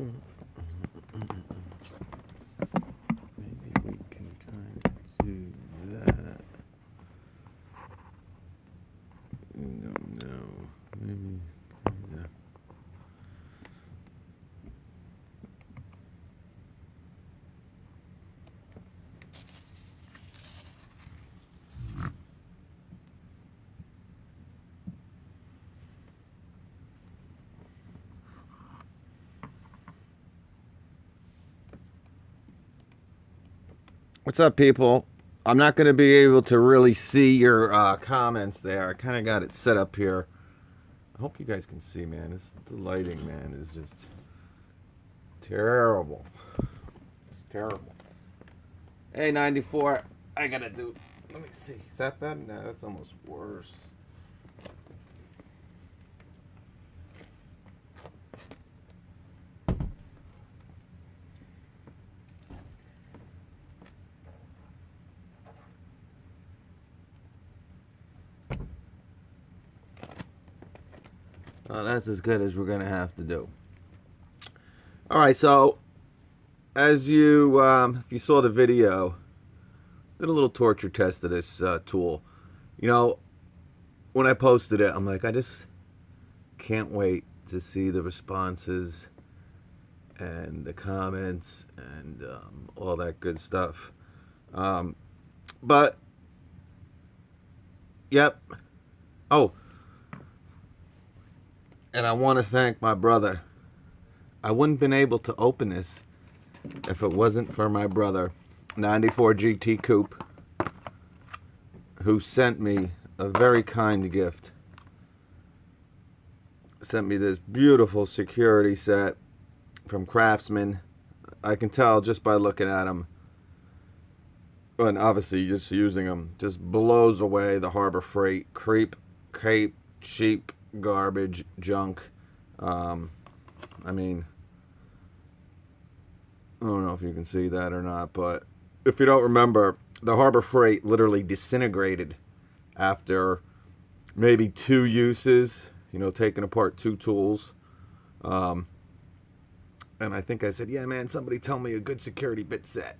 Maybe we can kind of do that. No, maybe kind of. What's up, people? I'm not going to be able to really see your comments there. I kind of got it set up here. I hope you guys can see, man. The lighting, man, is just terrible. It's terrible. Hey, 94. I got to do... Let me see. Is that bad? No, that's almost worse. That's as good as we're going to have to do. All right, so as you, if you saw the video, did a little torture test of this tool. You know, when I posted it, I'm like, I just can't wait to see the responses and the comments and all that good stuff. But, yep. Oh. And I want to thank my brother. I wouldn't have been able to open this if it wasn't for my brother, 94 GT Coupe, who sent me a very kind gift. Sent me this beautiful security set from Craftsman. I can tell just by looking at them, and obviously just using them, just blows away the Harbor Freight creep, cape, cheap garbage, junk. I mean, I don't know if you can see that or not, but if you don't remember, the Harbor Freight literally disintegrated after maybe 2 uses, you know, taking apart 2 tools. And I think I said, yeah, man, somebody tell me a good security bit set,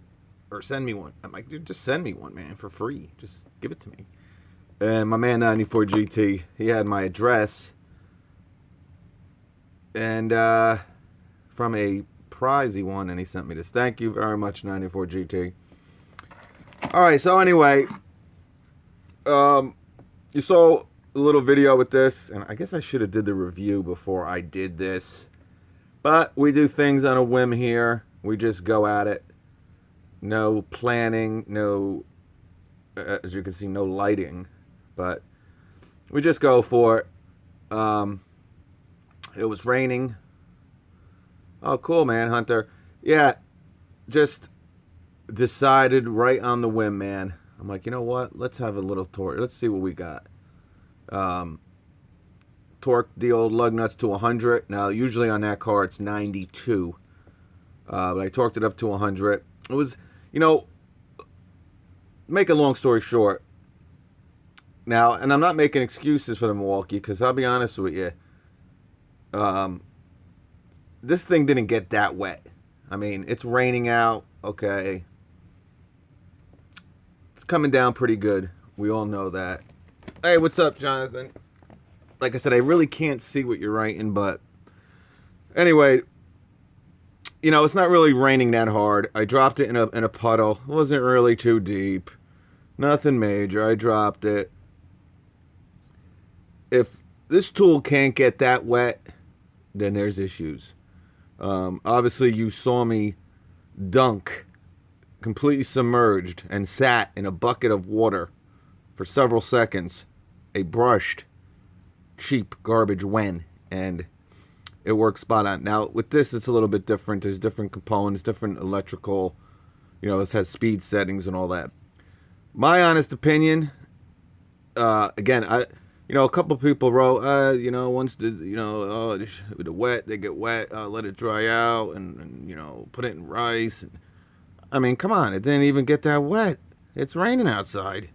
or send me one. I'm like, dude, just send me one, man, for free. Just give it to me. And my man 94 GT, he had my address, and from a prize he won, and he sent me this. Thank you very much, 94 GT. All right, so anyway, you saw a little video with this, and I guess I should have did the review before I did this, but we do things on a whim here. We just go at it. No planning, no, as you can see, no lighting. But we just go for it. It was raining. Oh, cool, man, Hunter. Yeah, just decided right on the whim, man. I'm like, you know what? Let's have a little torque. Let's see what we got. Torque the old lug nuts to 100. Now, usually on that car, it's 92. But I torqued it up to 100. It was, you know, make a long story short. Now, and I'm not making excuses for the Milwaukee, because I'll be honest with you, this thing didn't get that wet. I mean, it's raining out, okay. It's coming down pretty good. We all know that. Hey, what's up, Jonathan? Like I said, I really can't see what you're writing, but anyway, you know, it's not really raining that hard. I dropped it in a puddle. It wasn't really too deep. Nothing major. I dropped it. If this tool can't get that wet, then there's issues. Obviously, you saw me dunk, completely submerged, and sat in a bucket of water for several seconds, a brushed, cheap garbage Wen, and it works spot on. Now, with this, it's a little bit different. There's different components, different electrical, you know, this has speed settings and all that. My honest opinion, again, you know, a couple people wrote, you know, once the, you know, oh, the wet, they get wet, let it dry out, and, you know, put it in rice. And, I mean, come on, it didn't even get that wet. It's raining outside.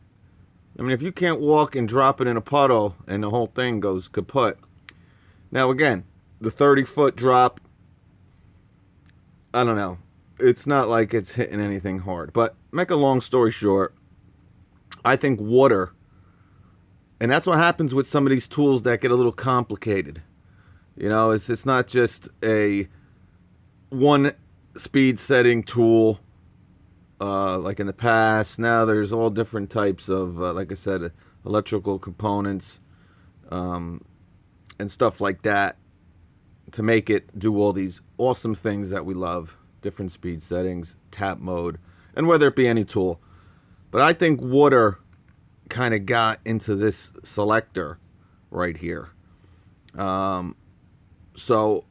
I mean, if you can't walk and drop it in a puddle and the whole thing goes kaput. Now, again, the 30-foot drop, I don't know. It's not like it's hitting anything hard. But make a long story short, I think water, and that's what happens with some of these tools that get a little complicated. You know, it's not just a one speed setting tool like in the past. Now there's all different types of, like I said, electrical components and stuff like that to make it do all these awesome things that we love. Different speed settings, tap mode, and whether it be any tool. But I think water kind of got into this selector right here. So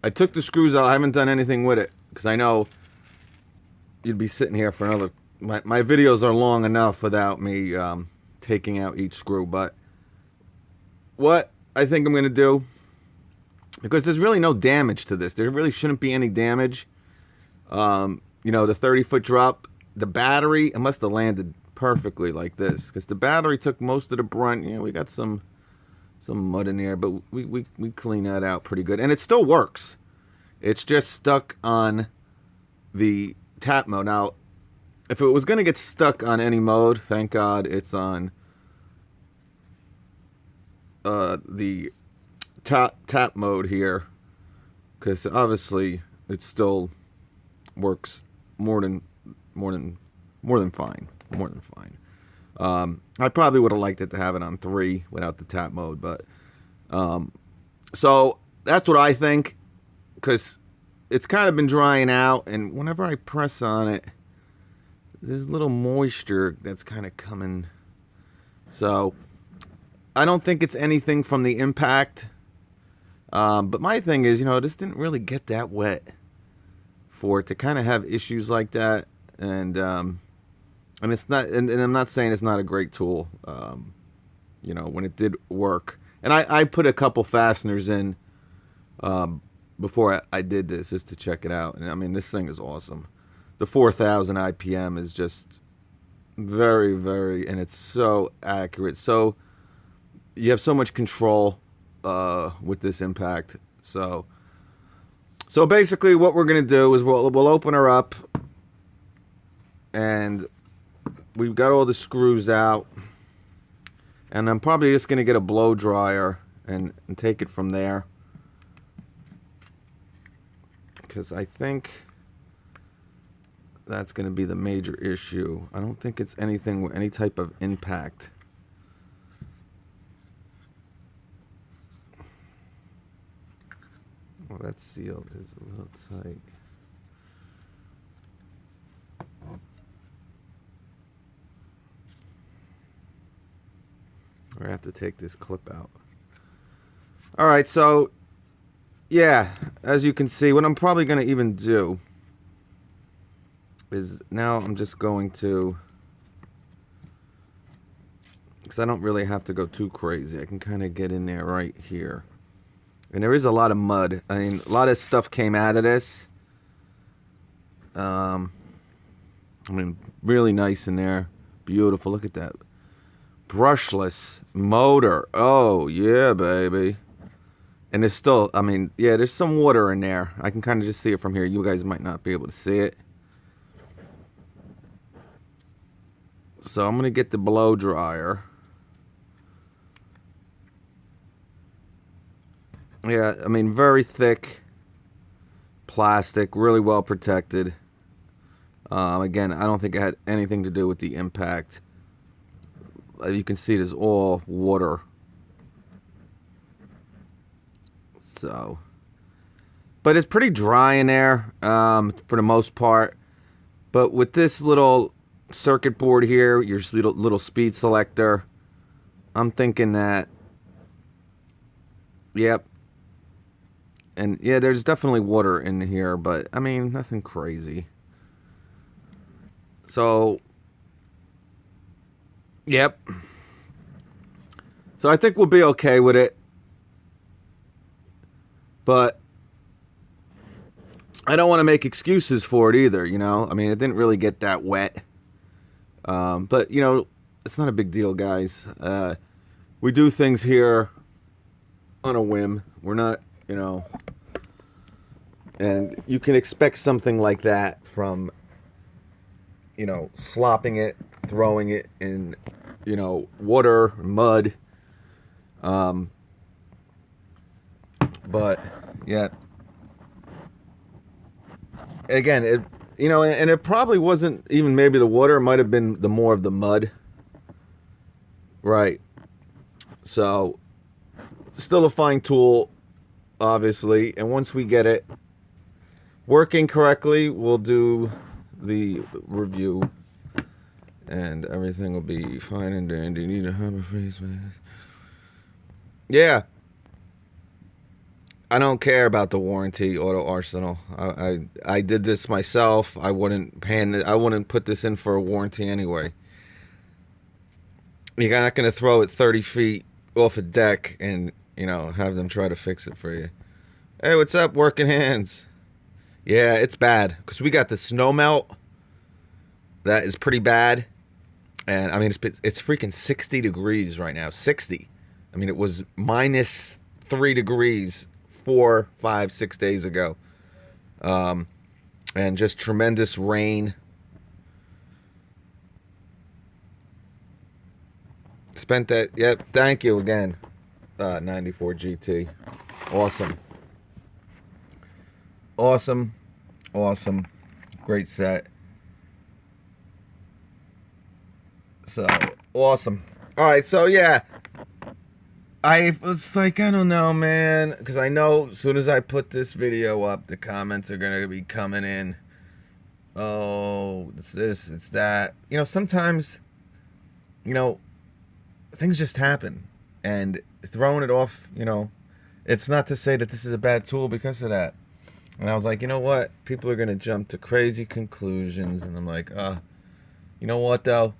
I took the screws out. I haven't done anything with it because I know you'd be sitting here for another... My videos are long enough without me taking out each screw. But what I think I'm going to do, because there's really no damage to this. There really shouldn't be any damage. You know, the 30-foot drop, the battery, it must have landed perfectly like this. Because the battery took most of the brunt. You know, we got some mud in there, but we clean that out pretty good. And it still works. It's just stuck on the tap mode. Now, if it was going to get stuck on any mode, thank God it's on the tap mode here, because obviously it still works more than fine. I probably would have liked it to have it on 3 without the tap mode, but so that's what I think, because it's kind of been drying out, and whenever I press on it, there's little moisture that's kind of coming. So I don't think it's anything from the impact. But my thing is, you know, this didn't really get that wet for it to kind of have issues like that. And it's not, and I'm not saying it's not a great tool. You know, when it did work, and I put a couple fasteners in before I did this just to check it out. And I mean, this thing is awesome. The 4,000 IPM is just very, very, and it's so accurate. So you have so much control with this impact. So basically what we're gonna do is we'll open her up, and we've got all the screws out, and I'm probably just gonna get a blow dryer and take it from there, because I think that's gonna be the major issue. I don't think it's anything with any type of impact. Well, that seal is a little tight. I have to take this clip out. All right, so yeah, as you can see, what I'm probably going to even do is now I'm just going to, because I don't really have to go too crazy. I can kind of get in there right here. And there is a lot of mud. I mean, a lot of stuff came out of this. I mean, really nice in there. Beautiful. Look at that. Brushless motor. Oh, yeah, baby. And there's still, I mean, yeah, there's some water in there. I can kind of just see it from here. You guys might not be able to see it. So I'm going to get the blow dryer. Yeah, I mean, very thick plastic, really well protected. Again, I don't think it had anything to do with the impact. You can see it is all water. So, but it's pretty dry in there for the most part. But with this little circuit board here, your little speed selector, I'm thinking that, yep. And yeah, there's definitely water in here, but I mean, nothing crazy. So, yep. So I think we'll be okay with it. But I don't want to make excuses for it either, you know? I mean, it didn't really get that wet. But, you know, it's not a big deal, guys. We do things here on a whim. We're not, you know, And you can expect something like that from, slopping it, throwing it in, water, mud. But yeah, again, and it probably wasn't even maybe the water. It might have been the more of the mud. Right. So, still a fine tool, obviously. And once we get it working correctly, we'll do the review. And everything will be fine and dandy. You need a harbor freeze, man. Yeah. I don't care about the warranty, Auto Arsenal. I did this myself. I wouldn't put this in for a warranty anyway. You're not going to throw it 30 feet off a deck and, have them try to fix it for you. Hey, what's up, working hands? Yeah, it's bad because we got the snow melt. That is pretty bad. And I mean, it's freaking 60 degrees right now. 60. I mean, it was minus 3 degrees 4, 5, 6 days ago. And just tremendous rain. Spent that. Yep. Thank you again. 94 GT. Awesome. Awesome. Great set. So, awesome. Alright, so yeah. I was like, I don't know, man. Because I know as soon as I put this video up, the comments are going to be coming in. Oh, it's this, it's that. Sometimes, things just happen. And throwing it off, it's not to say that this is a bad tool because of that. And I was like, you know what? People are going to jump to crazy conclusions. And I'm like, you know what, though?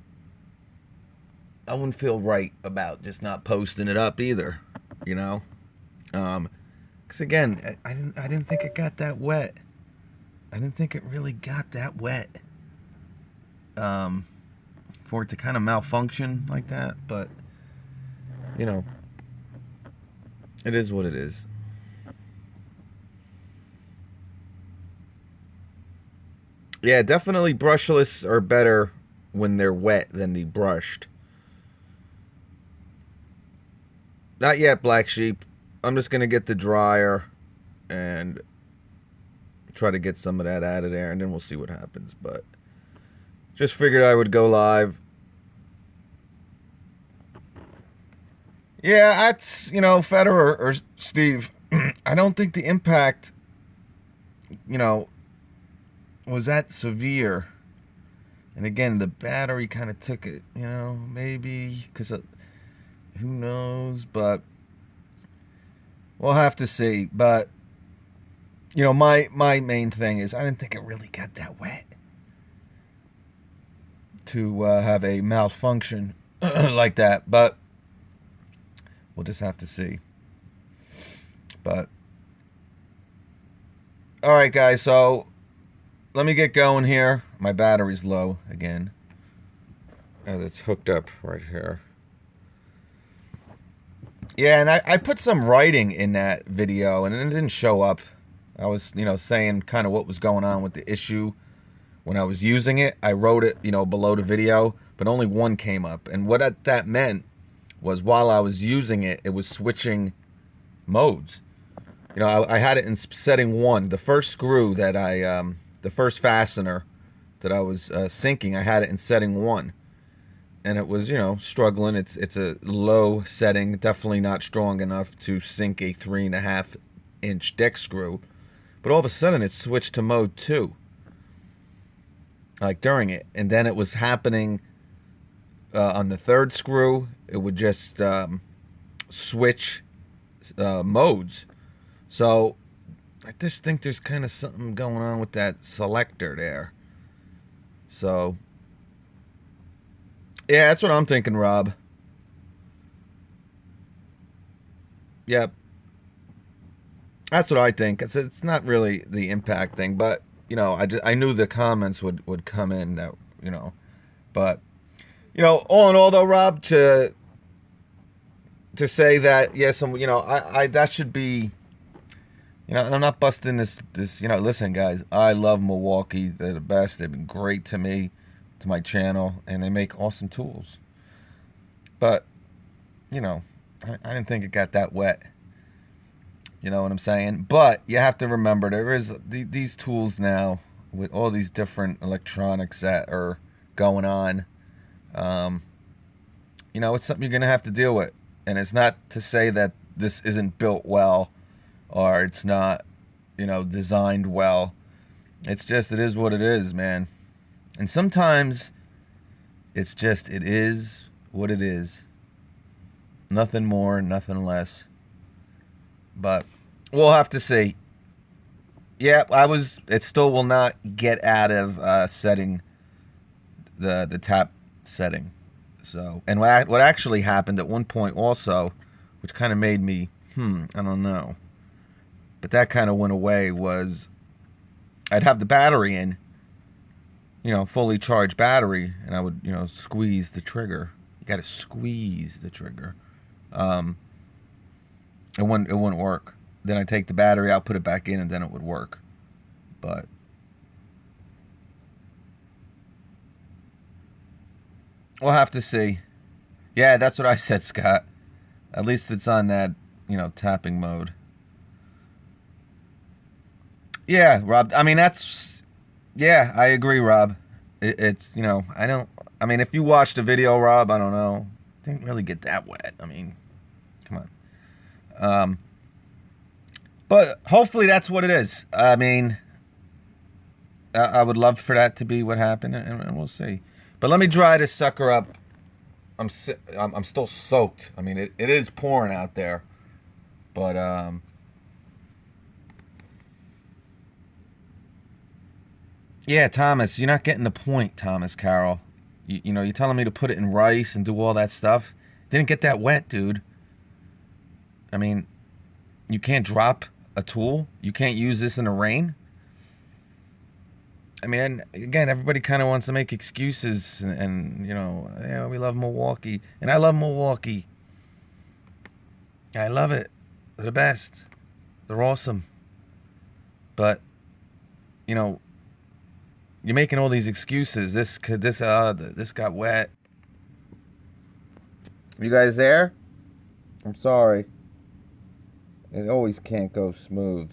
I wouldn't feel right about just not posting it up either, because again, I didn't think it got that wet. I didn't think it really got that wet, for it to kind of malfunction like that. But it is what it is. Yeah, definitely brushless are better when they're wet than the brushed. Not yet, Black Sheep. I'm just going to get the dryer and try to get some of that out of there, and then we'll see what happens. But just figured I would go live. Yeah, that's, Federer or Steve. I don't think the impact, was that severe. And again, the battery kind of took it, maybe because who knows, but we'll have to see. But my main thing is I didn't think it really got that wet to have a malfunction like that. But we'll just have to see. But all right, guys. So let me get going here. My battery's low again. Oh, that's hooked up right here. Yeah, and I put some writing in that video, and it didn't show up. I was, saying kind of what was going on with the issue when I was using it. I wrote it, below the video, but only one came up. And what that meant was while I was using it, it was switching modes. I had it in setting 1. The first screw that the first fastener that I was sinking, I had it in setting 1. And it was, struggling. It's a low setting, definitely not strong enough to sink a 3.5-inch deck screw. But all of a sudden, it switched to mode 2, like during it. And then it was happening on the third screw. It would just switch modes. So I just think there's kind of something going on with that selector there. So yeah, that's what I'm thinking, Rob. Yep. That's what I think. It's not really the impact thing, but, I knew the comments would come in, that, But, all in all, though, Rob, to say that, yes, I that should be You know, and I'm not busting this. You know, listen, guys, I love Milwaukee. They're the best. They've been great to me, to my channel, and they make awesome tools. But you know, I didn't think it got that wet. You know what I'm saying? But you have to remember there is these tools now with all these different electronics that are going on. Um, you know, it's something you're gonna have to deal with, and it's not to say that this isn't built well or it's not, you know, designed well. It's just it is what it is, man. And sometimes it's just it is what it is. Nothing more, nothing less. But we'll have to see. Yeah, I was. It still will not get out of setting the tap setting. So, and what actually happened at one point also, which kind of made me, I don't know, but that kind of went away. Was I'd have the battery in, you know, fully charged battery, and I would, you know, squeeze the trigger. You got to squeeze the trigger. Um, it wouldn't work. Then I take the battery out, put it back in, and then it would work. But we'll have to see. Yeah, that's what I said, Scott. At least it's on that, you know, tapping mode. Yeah, Rob. I mean, that's. Yeah, I agree, Rob. It's, you know, I don't. I mean, if you watched the video, Rob, I don't know. Didn't really get that wet. I mean, come on. Um, but hopefully that's what it is. I mean, I would love for that to be what happened, and we'll see. But let me dry this sucker up. I'm still soaked. I mean, it is pouring out there, but yeah, Thomas, you're not getting the point, Thomas Carroll. You know, you're telling me to put it in rice and do all that stuff. Didn't get that wet, dude. I mean, you can't drop a tool. You can't use this in the rain. I mean, and again, everybody kind of wants to make excuses, and you know, yeah, we love Milwaukee, and I love Milwaukee. I love it. They're the best. They're awesome. But you know, you're making all these excuses. This got wet. You guys there? I'm sorry. It always can't go smooth.